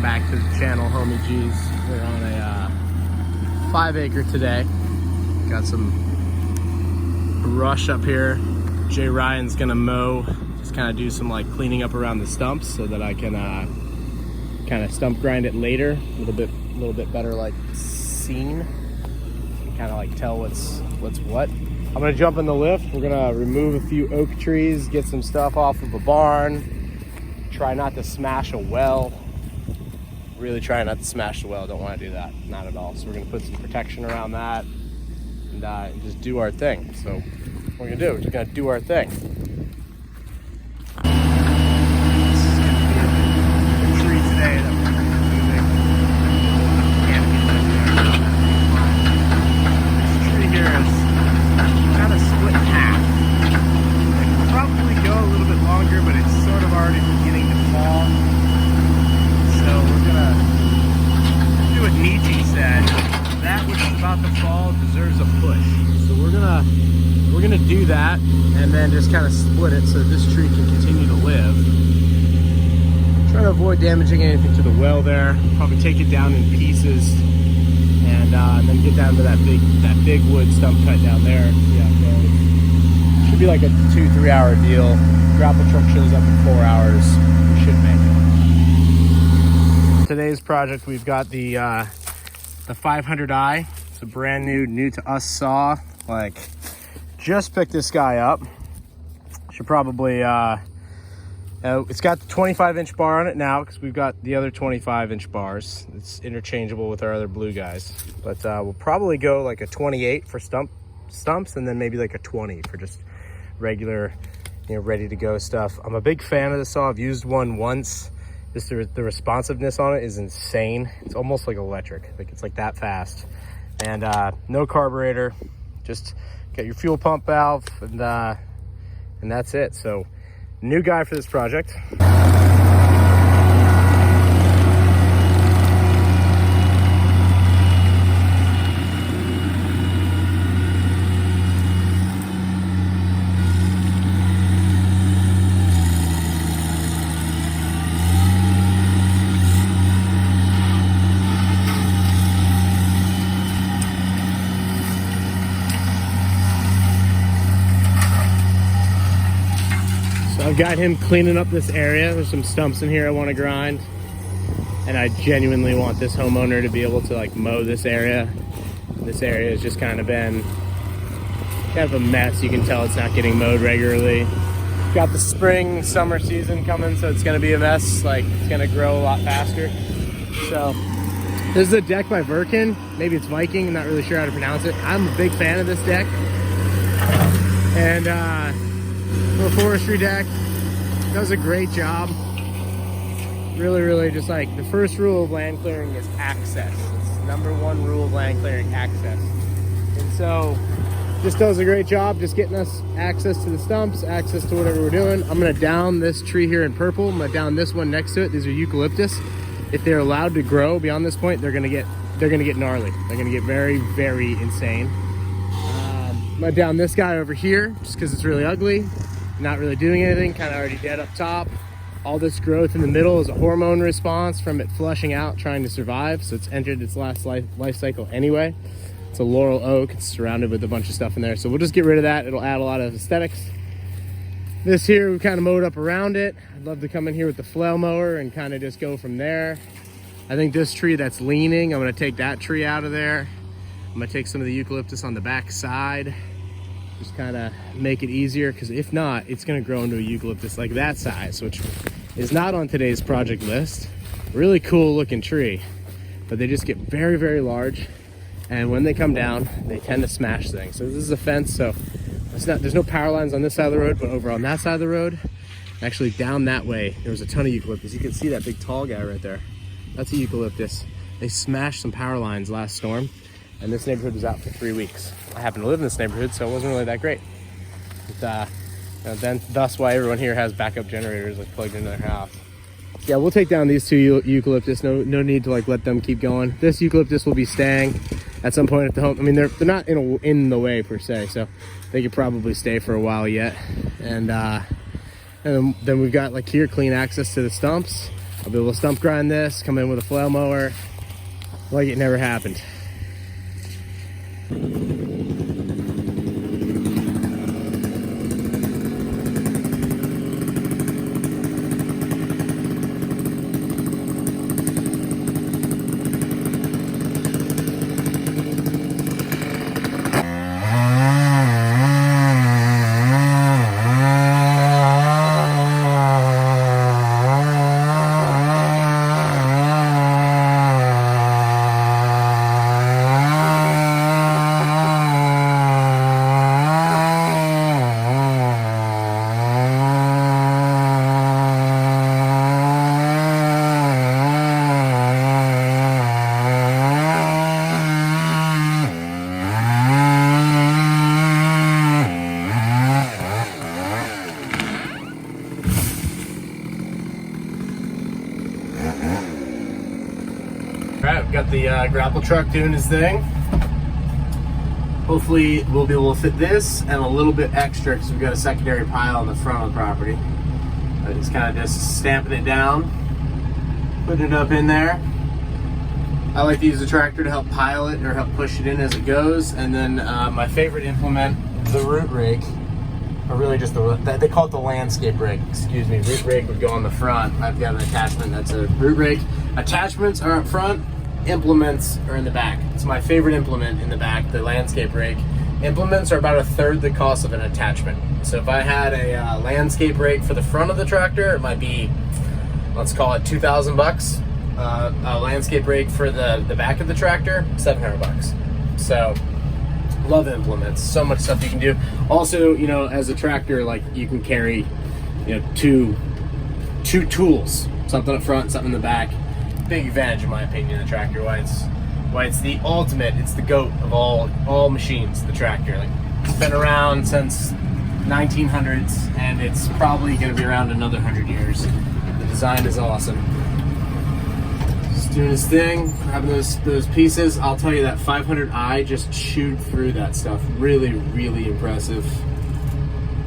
back to the channel, homie G's. We're on a 5 acre today. Got some brush up here. Jay Ryan's gonna mow, just kind of do some like cleaning up around the stumps so that I can kind of stump grind it later. A little bit better like seen. Kind of like tell what's what. I'm gonna jump in the lift. We're gonna remove a few oak trees, get some stuff off of a barn. Try not to smash a well. Really try not to smash the well. Don't want to do that, not at all. So we're gonna put some protection around that and just do our thing. So what we're gonna do, we're just gonna do our thing. This is gonna be a tree today that we're moving. This tree here is kind of split in half. It could probably go a little bit longer, but it's sort of already beginning to fall. So we're gonna do what Nietzsche said. That which is about to fall deserves a push. So we're gonna do that and then just kind of split it so this tree can continue to live. Trying to avoid damaging anything to the well there. Probably take it down in pieces and then get down to that big wood stump cut down there. Yeah, so should be like a 2-3 hour deal. Grapple truck shows up in 4 hours. We should make it. Today's project, we've got the 500i. It's a brand new to us saw. Like, just picked this guy up. Should probably it's got the 25-inch bar on it now because we've got the other 25-inch bars. It's interchangeable with our other blue guys, but we'll probably go like a 28 for stumps and then maybe like a 20 for just regular, you know, ready to go stuff. I'm a big fan of the saw. I've used one once. Just the responsiveness on it is insane. It's almost like electric. Like it's like that fast. And no carburetor. Just get your fuel pump valve and that's it. So new guy for this project. I've got him cleaning up this area. There's some stumps in here I want to grind, and I genuinely want this homeowner to be able to like mow this area. This area has just kind of been kind of a mess. You can tell it's not getting mowed regularly. Got the spring summer season coming, so it's going to be a mess. Like it's going to grow a lot faster. So this is a deck by Virkin. Maybe it's Viking. I'm not really sure how to pronounce it. I'm a big fan of this deck, and little forestry deck. Does a great job. Really just like the first rule of land clearing is access. It's #1 rule of land clearing, access. And so just does a great job just getting us access to the stumps, access to whatever we're doing. I'm gonna down this tree here in purple. I'm gonna down this one next to it. These are eucalyptus. If they're allowed to grow beyond this point, they're gonna get gnarly. They're gonna get very insane. I'm gonna down this guy over here just because it's really ugly. Not really doing anything, kind of already dead up top. All this growth in the middle is a hormone response from it flushing out, trying to survive. So it's entered its last life cycle anyway. It's a laurel oak. It's surrounded with a bunch of stuff in there. So we'll just get rid of that. It'll add a lot of aesthetics. This here, we kind of mowed up around it. I'd love to come in here with the flail mower and kind of just go from there. I think this tree that's leaning, I'm gonna take that tree out of there. I'm gonna take some of the eucalyptus on the back side. Just kind of make it easier, because if not, it's going to grow into a eucalyptus like that size, which is not on today's project list. Really cool looking tree, but they just get very large, and when they come down, they tend to smash things. So this is a fence, so there's no power lines on this side of the road, but over on that side of the road, actually down that way, there was a ton of eucalyptus. You can see that big tall guy right there. That's a eucalyptus. They smashed some power lines last storm, and this neighborhood was out for 3 weeks. I happen to live in this neighborhood, so it wasn't really that great. But, then that's why everyone here has backup generators like plugged into their house. Yeah, we'll take down these two eucalyptus. No need to like let them keep going. This eucalyptus will be staying at some point at the home. I mean, they're not in the way per se, so they could probably stay for a while yet. And then we've got like here clean access to the stumps. I'll be able to stump grind this, come in with a flail mower, like it never happened. Alright, we've got the grapple truck doing his thing. Hopefully we'll be able to fit this and a little bit extra because we've got a secondary pile on the front of the property. Just kind of just stamping it down, putting it up in there. I like to use the tractor to help pile it or help push it in as it goes. And then my favorite implement, the root rake, or really just they call it the landscape rake, excuse me. Root rake would go on the front. I've got an attachment that's a root rake. Attachments are up front, implements are in the back. It's my favorite implement in the back, the landscape rake. Implements are about 1/3 the cost of an attachment. So if I had a landscape rake for the front of the tractor, it might be, let's call it 2,000 bucks. A landscape rake for the back of the tractor, 700 bucks. So love implements, so much stuff you can do. Also, you know, as a tractor, like you can carry, you know, two tools, something up front, something in the back. Big advantage in my opinion, the tractor. Why it's the ultimate, it's the GOAT of all machines, the tractor. Like, it's been around since 1900s and it's probably gonna be around another 100 years. The design is awesome. Just doing his thing, grabbing those pieces. I'll tell you that 500i just chewed through that stuff. Really, really impressive.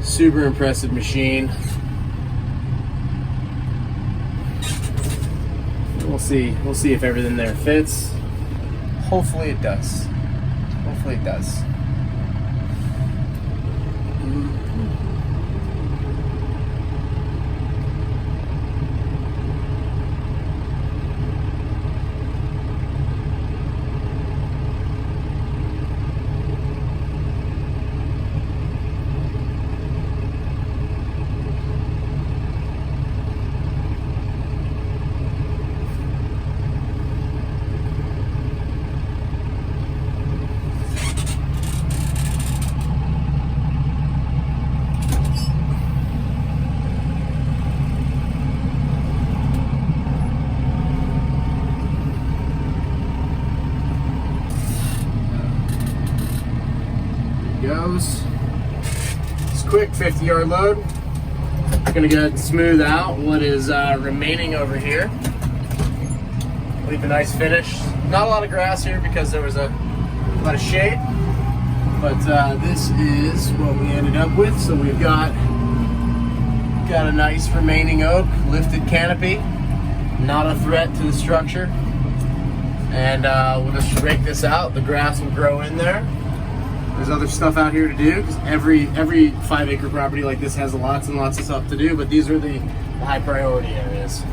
Super impressive machine. We'll see if everything there fits. Hopefully it does. Hopefully it does. Goes. It's a quick 50-yard load. I'm gonna go ahead and smooth out what is remaining over here. Leave a nice finish. Not a lot of grass here because there was a lot of shade, but this is what we ended up with. So we've got a nice remaining oak, lifted canopy, not a threat to the structure. And we'll just rake this out. The grass will grow in there. There's other stuff out here to do because every 5-acre property like this has lots and lots of stuff to do, but these are the high priority areas.